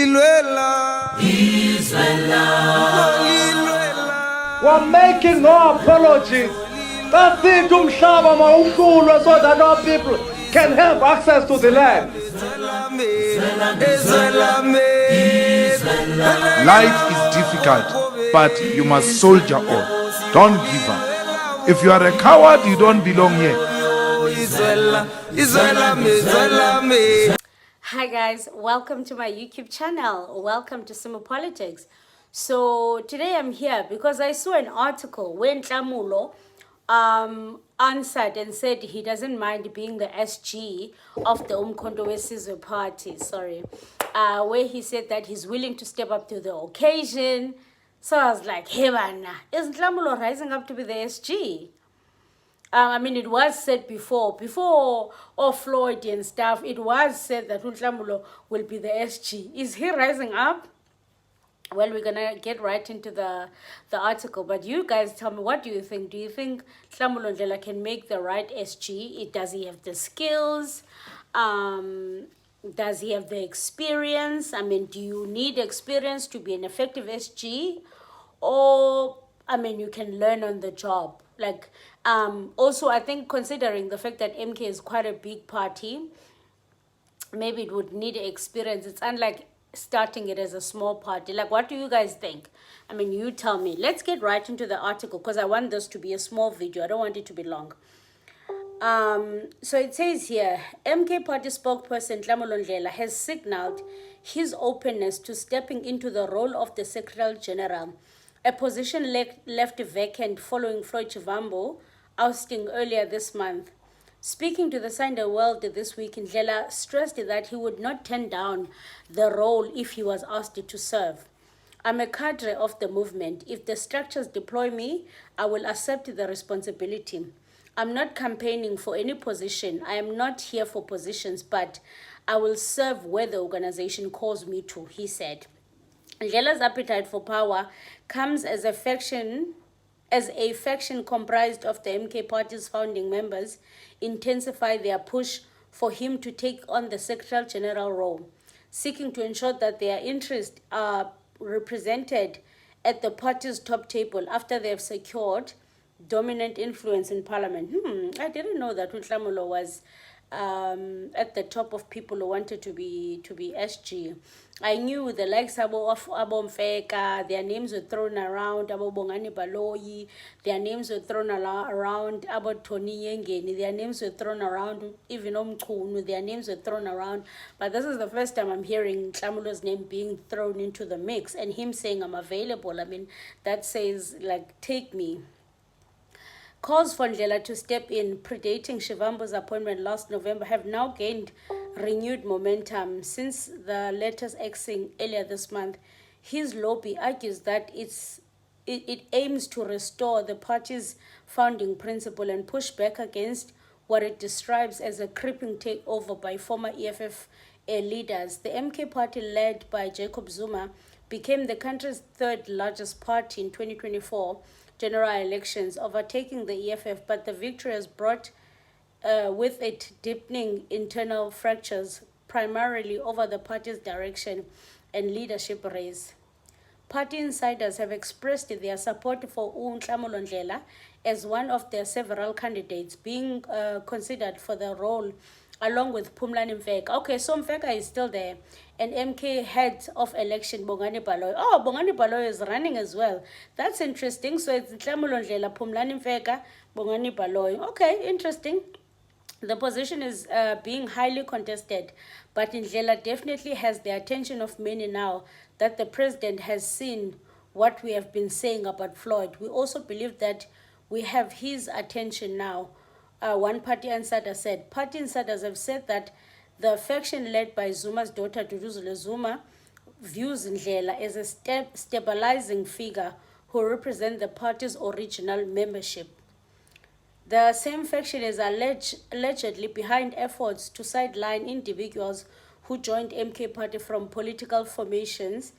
We're making no apologies. That's it, umhlaba mawuhlulwe so that our people can have access to the land. Life is difficult, but you must soldier on. Don't give up. If you are a coward, you don't belong here. Hi guys, welcome to my YouTube channel. Welcome to Simo Politics. So today I'm here because I saw an article where Nhlamulo answered and said he doesn't mind being the SG of the Mkp party, where he said that he's willing to step up to the occasion. So I was like, hey man, is Nhlamulo rising up to be the SG? I mean, it was said before Floyd and stuff, it was said that Nhlamulo will be the SG. Is he rising up? Well, we're gonna get right into the article, but you guys tell me, what do you think? Do you think Nhlamulo Ndlela can make the right SG? Does he have the skills? Does he have the experience? I mean, do you need experience to be an effective SG? Or, I mean, you can learn on the job. Like, also, I think considering the fact that MK is quite a big party, maybe it would need experience. It's unlike starting it as a small party. Like, what do you guys think? I mean, you tell me. Let's get right into the article because I want this to be a small video. I don't want it to be long. So it says here, MK party spokesperson Nhlamulo Ndlela has signaled his openness to stepping into the role of the Secretary General, a position left vacant following Floyd Chivambo ousting earlier this month. Speaking to the Sunday World this week, Ndlela stressed that he would not turn down the role if he was asked to serve. I'm a cadre of the movement. If the structures deploy me, I will accept the responsibility. I'm not campaigning for any position. I am not here for positions, but I will serve where the organization calls me to, he said. Ndlela's appetite for power comes as a faction comprised of the MK party's founding members intensify their push for him to take on the Secretary General role, seeking to ensure that their interests are represented at the party's top table after they have secured dominant influence in parliament. I didn't know that Nhlamulo was at the top of people who wanted to be SG. I knew the likes of Mfeka, their names were thrown around, Abo Bongani Baloyi, their names were thrown around, Abo Tony Yengeni, their names were thrown around, even Omkunu, their names were thrown around. But this is the first time I'm hearing Nhlamulo's name being thrown into the mix and him saying I'm available. I mean, that says, like, take me. Calls for Ndlela to step in, predating Chivambo's appointment last November, have now gained renewed momentum since the latter's axing earlier this month. His lobby argues that it aims to restore the party's founding principle and push back against what it describes as a creeping takeover by former EFF leaders. The MK party, led by Jacob Zuma, became the country's third largest party in 2024 general elections, overtaking the EFF, but the victory has brought with it deepening internal fractures, primarily over the party's direction and leadership race. Party insiders have expressed their support for Nhlamulo Ndlela as one of their several candidates being considered for the role, along with Phumlani Mfeka. Okay, so Mfeka is still there. And MK head of election, Bongani Baloyi. Oh, Bongani Baloyi is running as well. That's interesting. So it's Nhlamulo Ndlela, Phumlani Mfeka, Bongani Baloyi. Okay, interesting. The position is being highly contested, but Ndlela definitely has the attention of many now that the president has seen what we have been saying about Floyd. We also believe that we have his attention now. One party insider said. Party insiders have said that the faction led by Zuma's daughter, Duduzile Zuma, views Ndlela as a stabilizing figure who represents the party's original membership. The same faction is allegedly behind efforts to sideline individuals who joined MK party from political formations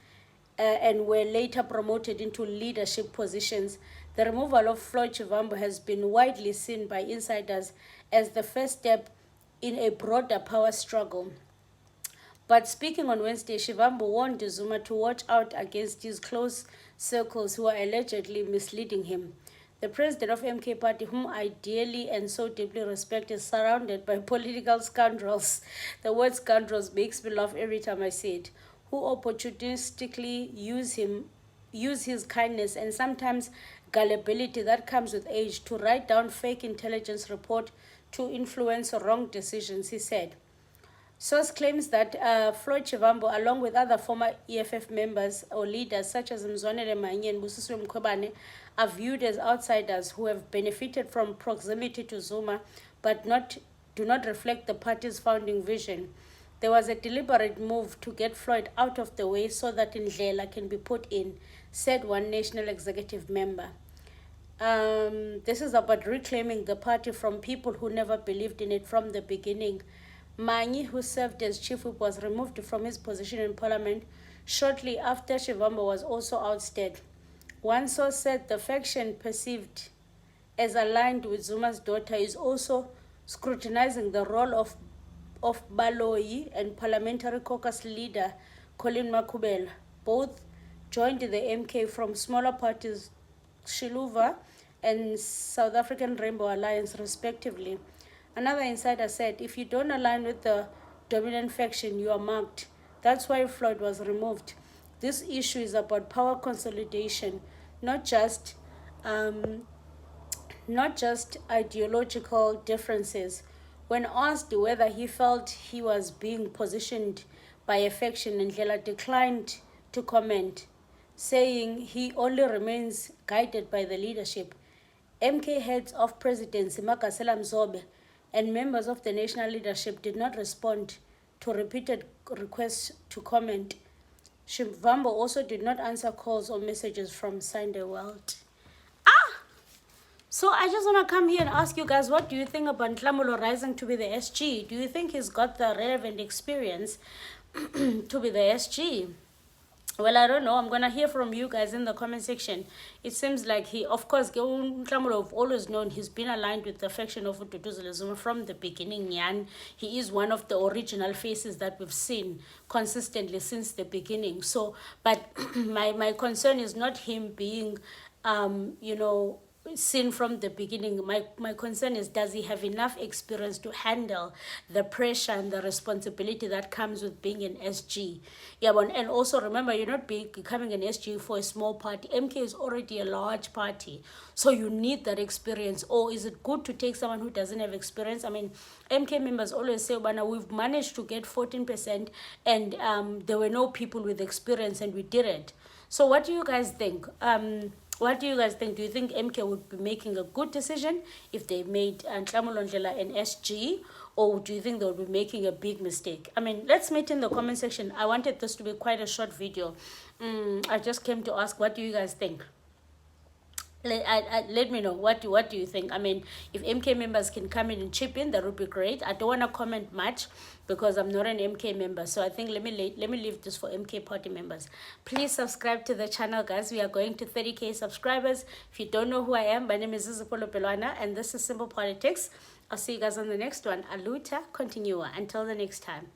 and were later promoted into leadership positions. The removal of Floyd Chivambo has been widely seen by insiders as the first step in a broader power struggle. But speaking on Wednesday, Shivambu warned Zuma to watch out against his close circles who are allegedly misleading him. The president of MK Party, whom I dearly and so deeply respect, is surrounded by political scoundrels. The word scoundrels makes me laugh every time I say it, who opportunistically use his kindness and sometimes gullibility that comes with age to write down fake intelligence report to influence wrong decisions, he said. Source claims that Floyd Shivambu, along with other former EFF members or leaders such as Mzwanele Manyi and Busisiwe Mkhwebane, are viewed as outsiders who have benefited from proximity to Zuma but do not reflect the party's founding vision. There was a deliberate move to get Floyd out of the way so that Ndlela can be put in, said one national executive member. This is about reclaiming the party from people who never believed in it from the beginning. Manyi, who served as chief whip, was removed from his position in parliament shortly after Shivambu was also ousted. One source said the faction perceived as aligned with Zuma's daughter is also scrutinizing the role of Baloyi and parliamentary caucus leader Colin Makubela. Both joined the MK from smaller parties Shiluva and South African Rainbow Alliance, respectively. Another insider said, if you don't align with the dominant faction, you are marked. That's why Floyd was removed. This issue is about power consolidation, not just ideological differences. When asked whether he felt he was being positioned by a faction, Ndlela declined to comment, saying he only remains guided by the leadership. MK heads of presidency Makasela Mzobe and members of the national leadership did not respond to repeated requests to comment. Shivambu also did not answer calls or messages from Sunday World. So I just want to come here and ask you guys, what do you think about Nhlamulo rising to be the SG? Do you think he's got the relevant experience to be the SG? Well, I don't know. I'm going to hear from you guys in the comment section. It seems like he, of course, Nhlamulo, I've always known he's been aligned with the faction of Duduzile Zuma from the beginning. And he is one of the original faces that we've seen consistently since the beginning. So, but my concern is not him being, seen from the beginning. My concern is, does he have enough experience to handle the pressure and the responsibility that comes with being an SG? Yeah, and also remember, you're not becoming an SG for a small party. MK is already a large party, so you need that experience. Or is it good to take someone who doesn't have experience? I mean, MK members always say, "Bana, we've managed to get 14%, and there were no people with experience, and we did it." So, what do you guys think? What do you guys think? Do you think MK would be making a good decision if they made Nhlamulo Ndlela an SG? Or do you think they would be making a big mistake? I mean, let's meet in the comment section. I wanted this to be quite a short video. I just came to ask, what do you guys think? Let me know, what do you think? I mean, if MK members can come in and chip in, that would be great. I don't want to comment much because I'm not an MK member, so I think let me leave this for MK party members. Please subscribe to the channel, guys. We are going to 30k subscribers. If you don't know who I am, my name is Zizipolo Pelwana, and this is Simple Politics. I'll see you guys on the next one. Aluta continua. Until the next time.